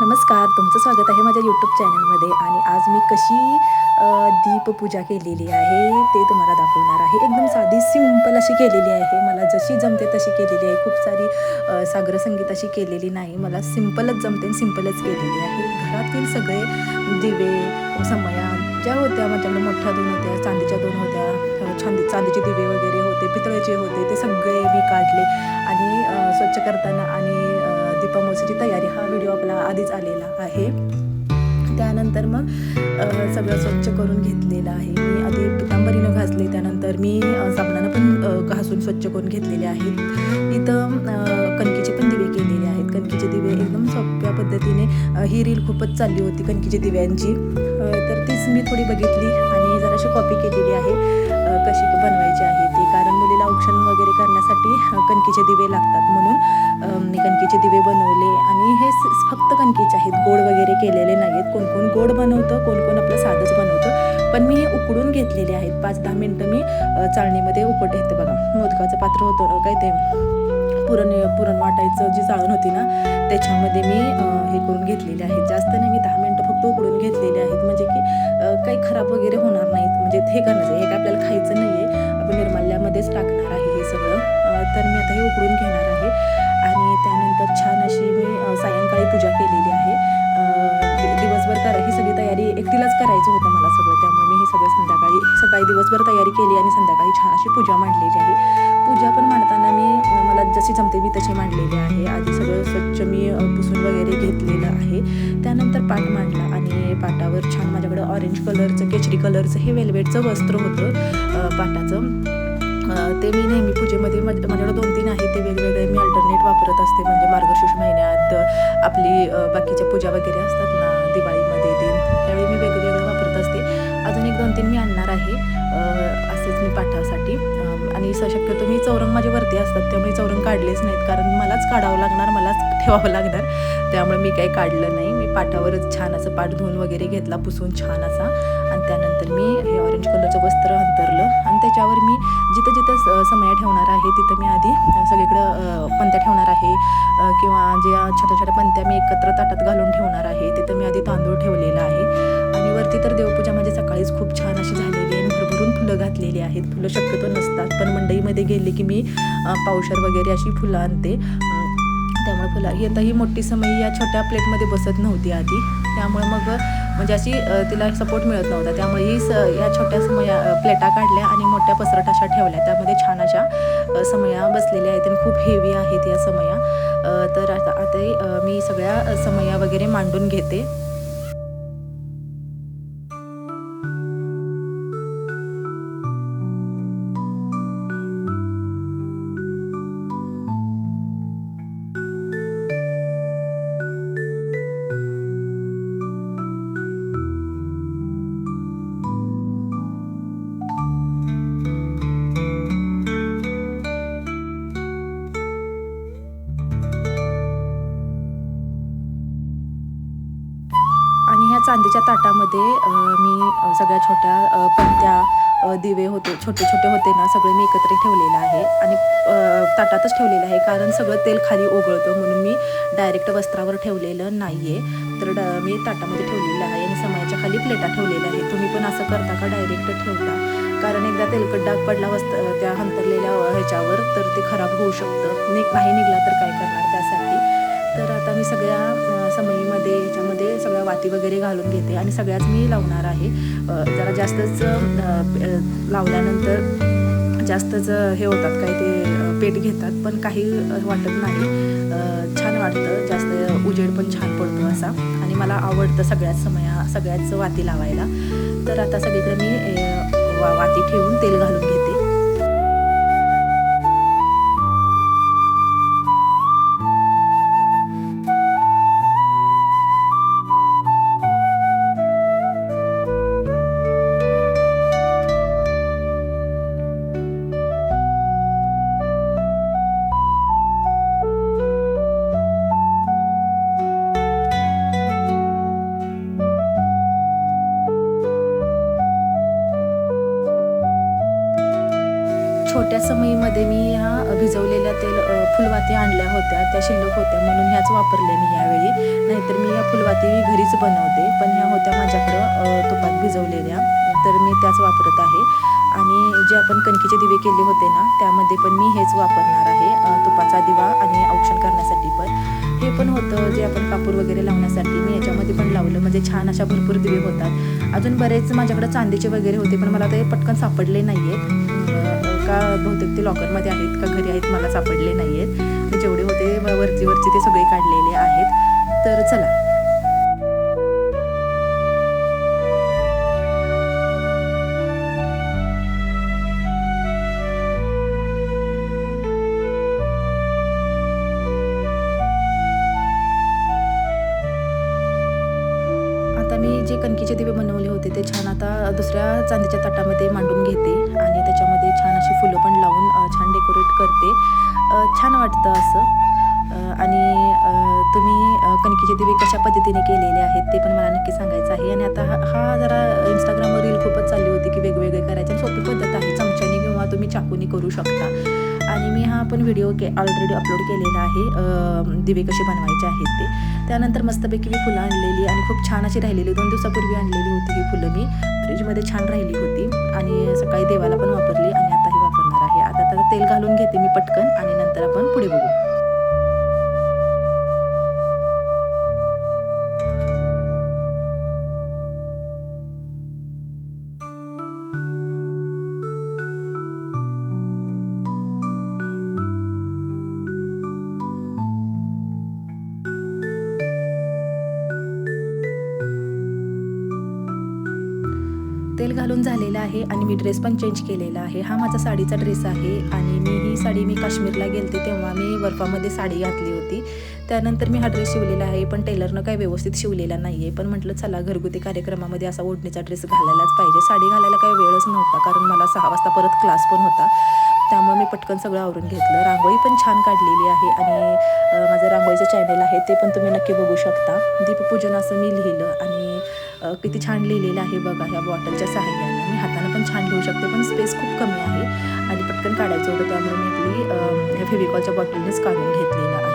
नमस्कार, तुमचं स्वागत आहे माझ्या यूट्यूब चॅनलमध्ये. आणि आज मी कशी दीपपूजा केलेली आहे ते तुम्हाला दाखवणार आहे. एकदम साधी सिंपल अशी केलेली आहे. मला जशी जमते तशी केलेली आहे. खूप सारी साग्रसंगीत अशी केलेली नाही. मला सिंपलच जमते आणि सिंपलच केलेली आहे. घरातील सगळे दिवे, समया ज्या होत्या माझ्याकडे, मोठ्या 2 होत्या, चांदीच्या 2 होत्या, चांदीचे दिवे वगैरे होते, पितळेचे होते, ते सगळे मी काढले आणि स्वच्छ करताना आणि दीपामावशीची तयारी हा व्हिडिओ आपला आधीच आलेला आहे. त्यानंतर मग सगळं स्वच्छ करून घेतलेलं आहे. मी आधी पितांबरीनं घासले, त्यानंतर मी साबणानं पण घासून स्वच्छ करून घेतलेले आहेत. इथं कणकीचे पण दिवे केलेले आहेत. कणकीचे दिवे एकदम सोप्या पद्धतीने, ही रील खूपच चालली होती कणकीच्या दिव्यांची, तर तीच मी थोडी बघितली आणि जराशी कॉपी केलेली आहे कशी बनवायची आहे ती. कारण मुलीला औक्षण वगैरे करण्यासाठी कणकीचे दिवे लागतात, म्हणून मी कणकीचे दिवे बनवले. आणि हे फक्त कणकीचे आहेत, गोड वगैरे केलेले नाही आहेत. कोण कोण गोड बनवतं, कोण कोण आपलं साधंच बनवतं, पण मी उकडून घेतलेले आहेत. 5-10 मिनटं मी चाळणीमध्ये उकडले होते. बघा, मोदकाचं पात्र होतं काय ते, पुरण वाटायचं जी चाळण होती ना, त्याच्यामध्ये मी हे करून घेतलेले आहेत. जास्त नाही, मी 10 मिनटं फक्त उकडून घेतलेले आहेत, म्हणजे की काही खराब वगैरे होणार नाहीत. म्हणजे हे करण्याचं, हे काय आपल्याला खायचं नाही आहे, आपण निर्माल्यामध्येच टाकणार आहे हे सगळं. तर मी आता हे उकडून घेणार आहे. आणि त्यानंतर छान अशी मी सायंकाळी पूजा केलेली आहे. दिवसभर ही सगळी तयारी एकटीलाच करायचं होतं मला सगळं, त्यामुळे मी हे सगळं सकाळी दिवसभर तयारी केली आणि संध्याकाळी छान अशी पूजा मांडलेली आहे. पूजा पण मांडताना मला जशी जमते मी तशी मांडलेली आहे. आधी सगळं स्वच्छ मी पुसून वगैरे घेतलेलं आहे. त्यानंतर पाट मांडला आणि पाटावर छान माझ्याकडं ऑरेंज कलरचं, केशरी कलरचं हे वेल्वेटचं वस्त्र होतं पाटाचं. ते मी नेहमी पूजेमध्ये माझ्याकडे 2-3 आहेत, ते वेगवेगळे मी अल्टरनेट वापरत असते. म्हणजे मार्गशीर्ष महिन्यात आपली बाकीच्या पूजा वगैरे असतात ना, दिवाळीमध्ये ते, त्यावेळी मी वेगवेगळं वापरत असते. अजून 1-2-3 मी आणणार आहे असेच मी पाठासाठी. आणि शक्यतो मी चौरंग माझे वरती असतात, त्यामुळे चौरंग काढलेच नाहीत, कारण मलाच काढावं लागणार, मलाच ठेवावं लागणार, त्यामुळे मी काही काढलं नाही. मी पाठावरच छान असं पाठ धुवून वगैरे घेतला, पुसून छान असा. आणि त्यानंतर मी हे ऑरेंज कलरचं वस्त्र अंतरलं आणि त्याच्यावर मी जिथं जिथं समया ठेवणार आहे तिथं मी आधी सगळीकडं पंत्या ठेवणार आहे, किंवा ज्या छोट्या छोट्या पंत्या मी एकत्र ताटात घालून ठेवणार आहे तिथं मी आधी तांदूळ ठेवलेला आहे. आणि वरती तर देवपूजा माझी सकाळीच खूप छान अशी झालेली आहे. भरभरून फुलं घातलेली आहेत. फुलं शक्यतो नसतात, पण मंडईमध्ये गेले की मी पावशर वगैरे अशी फुलं आणते, त्यामुळे फुलं. ही आता ही मोठी समई या छोट्या प्लेटमध्ये बसत नव्हती आधी, त्यामुळे मग म्हणजे अशी तिला सपोर्ट मिळत नव्हता, त्यामुळे ही या छोट्या समया प्लेटा काढल्या आणि मोठ्या पसरट अशा ठेवल्या, त्यामध्ये छान अशा समया बसलेल्या आहेत आणि खूप हेवी आहेत या समया. तर आता मी सगळ्या समया वगैरे मांडून घेते. आणि ह्या चांदीच्या ताटामध्ये मी सगळ्या छोट्या पंत्या, दिवे होते, छोटे छोटे होते ना, सगळे मी एकत्र ठेवलेलं आहे. आणि ताटातच ठेवलेलं आहे, कारण सगळं तेल खाली ओघळतं, म्हणून मी डायरेक्ट वस्त्रावर ठेवलेलं नाही आहे. तर मी ताटामध्ये ठेवलेलं आहे आणि समयाच्या खाली प्लेटा ठेवलेल्या आहेत. तुम्ही पण असं करता का, डायरेक्ट ठेवता? कारण एकदा तेलकट डाग पडला त्या हंतरलेल्या ह्याच्यावर, तर ते खराब होऊ शकतं. नाही निघला तर काय करणार त्यासाठी. तर आता मी सगळ्या समईमध्ये ह्याच्यामध्ये सगळ्या वाती वगैरे घालून घेते आणि सगळ्याच मी लावणार आहे. जरा जास्तच लावल्यानंतर जास्तच हे होतात, काही ते पेट घेतात, पण काही वाटत नाही, छान वाटतं, जास्त उजेड पण छान पडतो असा. आणि मला आवडतं सगळ्याच वाती लावायला. तर आता सगळीकडे मी वाती ठेवून तेल घालून घेते. छोट्या समईमध्ये मी ह्या भिजवलेल्या फुलवाती आणल्या होत्या, त्या शिल्लक होत्या, म्हणून ह्याच वापरल्या मी यावेळी. नाहीतर मी या फुलवाती मी घरीच बनवते, पण ह्या होत्या माझ्याकडं तुपात भिजवलेल्या, तर मी त्याच वापरत आहे. आणि जे आपण कणकीचे दिवे केले होते ना, त्यामध्ये पण मी हेच वापरणार आहे, तुपाचा दिवा आणि औक्षण करण्यासाठी पण. हे पण होतं जे आपण कापूर वगैरे लावण्यासाठी, मी याच्यामध्ये पण लावलं, म्हणजे छान अशा भरपूर दिवे होतात. अजून बरेच माझ्याकडे चांदीचे वगैरे होते, पण मला ते पटकन सापडले नाही आहेत, का बहुतेक ते लॉकरमध्ये आहेत का घरी आहेत मला सापडले नाही आहेत. जेवढे होते वरची ते सगळे काढलेले आहेत. तर चला. आता मी जे कणकीचे दिवे बनवले होते ते छान आता दुसऱ्या चांदीच्या ताटामध्ये मांडून घेते आणि त्याच्यामध्ये छान अशी फुलं पण लावून छान डेकोरेट करते. छान वाटतं असं. आणि तुम्ही कणकीचे दिवे कशा पद्धतीने केलेले आहेत ते पण मला नक्की सांगायचं आहे. आणि आता हा जरा Instagramवर रील खूपच चालली होती की वेगवेगळे करायचे, सोपी पद्धत आहे, चमच्याने किंवा तुम्ही चाकूनी करू शकता. आणि मी हा पण व्हिडिओ ऑलरेडी अपलोड केलेला आहे, दिवे कसे बनवायचे आहेत ते. त्यानंतर मस्तपैकी मी फुलं आणलेली आणि खूप छान अशी राहिलेली, 2 दिवसापूर्वी आणलेली होती ही फुलं, मी फ्रीजमध्ये छान राहिली होती आणि सकाळी देवाला पण वापरली आणि आता ही वापरणार आहे. आता त्याला तेल घालून घेते मी पटकन आणि नंतर आपण पुढे बघू. तेल घालून झालेलं आहे आणि मी ड्रेस पण चेंज केलेला आहे. हा माझा साडीचा ड्रेस आहे आणि ही साडी मी काश्मीरला गेलते तेव्हा मी बर्फामध्ये साडी घातली होती. त्यानंतर मी हा ड्रेस शिवलेला आहे, पण टेलरनं काही व्यवस्थित शिवलेला नाही आहे. पण म्हटलं चला घरगुती कार्यक्रमामध्ये असा ओढणीचा ड्रेस घालायलाच पाहिजे. साडी घालायला काही वेळच नव्हता, कारण मला 6 वाजता परत क्लास पण होता. त्यामुळे मी पटकन सगळं आवरून घेतलं. रांगोळी पण छान काढलेली आहे आणि माझं रांगोळीचं चॅनल आहे ते पण तुम्ही नक्की बघू शकता. दीपपूजन असं मी लिहिलं आणि किती छान लिहिलेलं आहे बघा ह्या बॉटलच्या सहाय्यानं. मी हातानं पण छान लिहू शकते, पण स्पेस खूप कमी आहे आणि पटकन काढायचं होतं, त्यामुळे मी आपली फेविकॉलच्या बॉटलनेच काढून घेतलेलं आहे.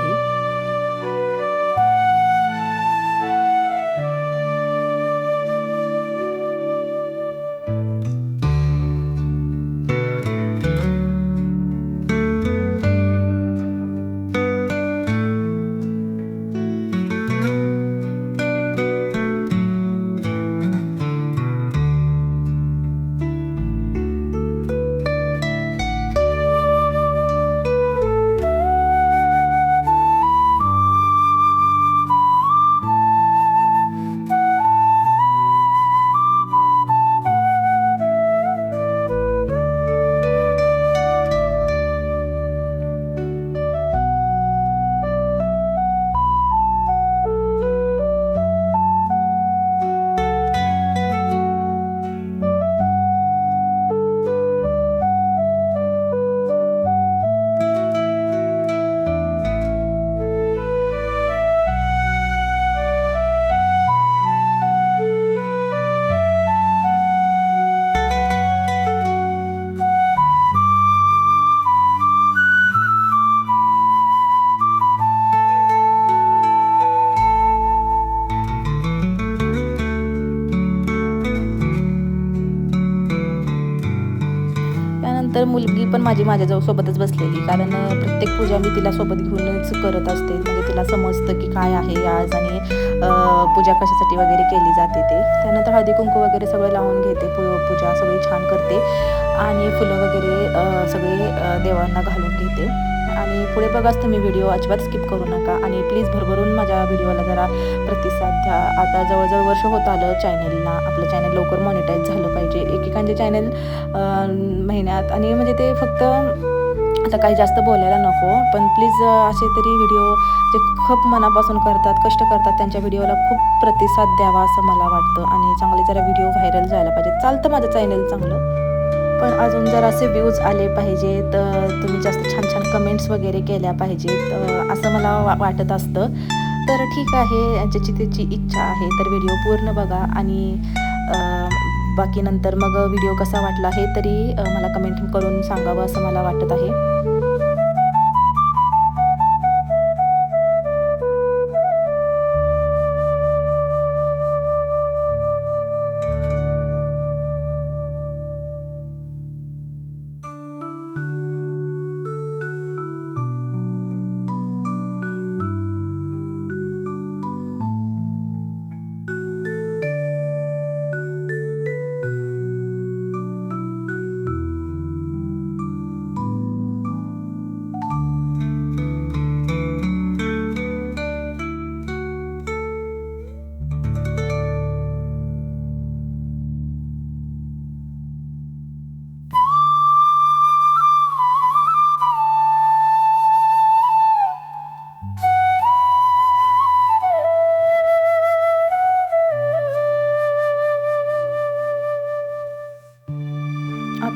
तर मुलगी पण माझ्याजवळ सोबतच बसलेली, कारण प्रत्येक पूजा मी तिला सोबत घेऊनच करत असते, म्हणजे तिला समजतं की काय आहे आज आणि पूजा कशासाठी वगैरे केली जाते ते. त्यानंतर हळदी कुंकू वगैरे सगळं लावून घेते, पूजा सगळी छान करते आणि फुलं वगैरे सगळे देवांना घालून घेते. आणि पुढे बघाच तुम्ही व्हिडिओ अजिबात स्किप करू नका आणि प्लीज भरभरून माझ्या व्हिडिओला जरा प्रतिसाद द्या. आता जवळजवळ वर्ष होत आलं चॅनलला, आपलं चॅनल लवकर मॉनिटाईज झालं पाहिजे. एकेकांचे चॅनल महिन्यात, आणि म्हणजे ते फक्त आता काही जास्त बोलायला नको, पण प्लीज असे तरी व्हिडिओ जे खूप मनापासून करतात, कष्ट करतात, त्यांच्या व्हिडिओला खूप प्रतिसाद द्यावा असं मला वाटतं आणि चांगले जरा व्हिडिओ व्हायरल झाला पाहिजे. चालतं माझं चॅनल चांगलं, पण अजून जर असे व्ह्यूज आले पाहिजेत, तुम्ही जास्त छान छान कमेंट्स वगैरे केल्या पाहिजेत असं मला वाटत असतं. तर ठीक आहे, ज्याची त्याची इच्छा आहे, तर व्हिडिओ पूर्ण बघा आणि बाकी नंतर मग व्हिडिओ कसा वाटला हे तरी मला कमेंट करून सांगावं असं मला वाटत आहे.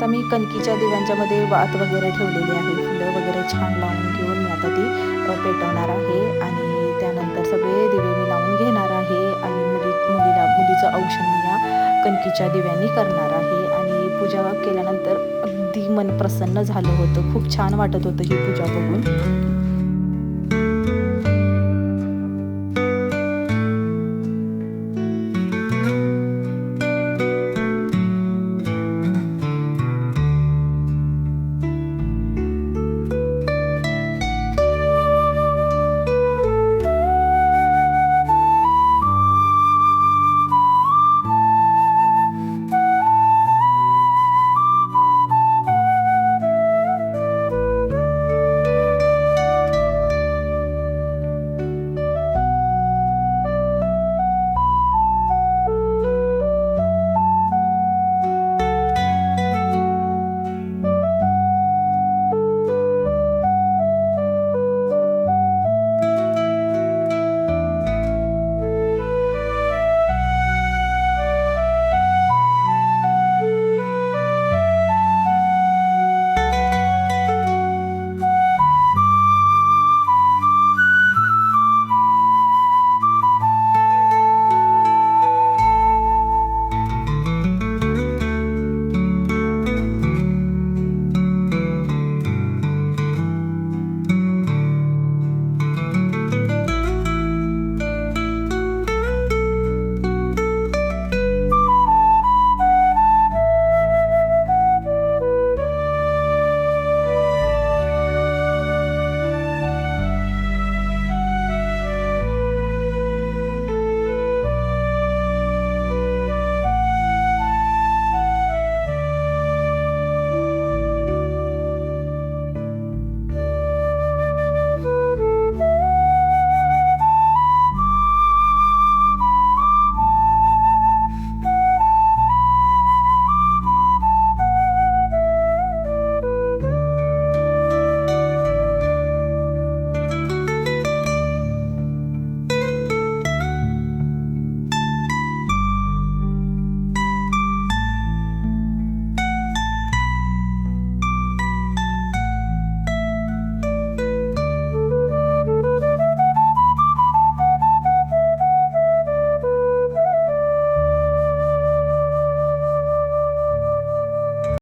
आता मी कणकीच्या दिव्यांच्या मध्ये वात वगैरे ठेवलेली आहे, फुलं वगैरे छान लावून घेऊन मी आता ती पेटवणार आहे आणि त्यानंतर सगळे दिवे मी लावून घेणार आहे आणि मुलीचं औक्षण मी या कणकीच्या दिव्यांनी करणार आहे. आणि पूजा केल्यानंतर अगदी मन प्रसन्न झालं होतं, खूप छान वाटत होतं ही पूजा बघून.